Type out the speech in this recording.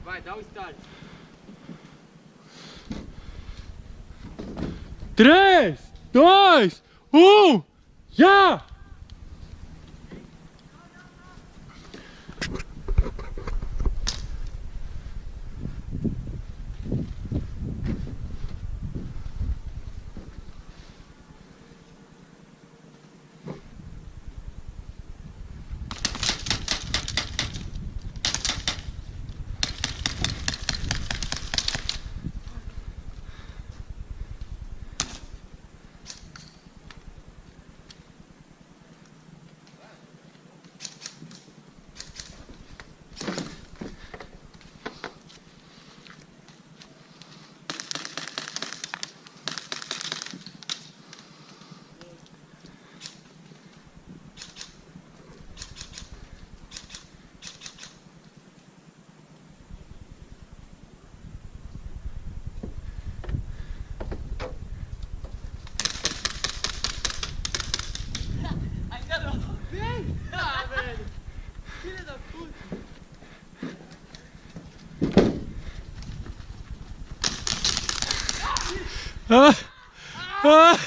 Vai, dá o start. 3, 2, 1, já! Ainda não. Vem! Ah, velho. Filha da puta. Ah! Ah!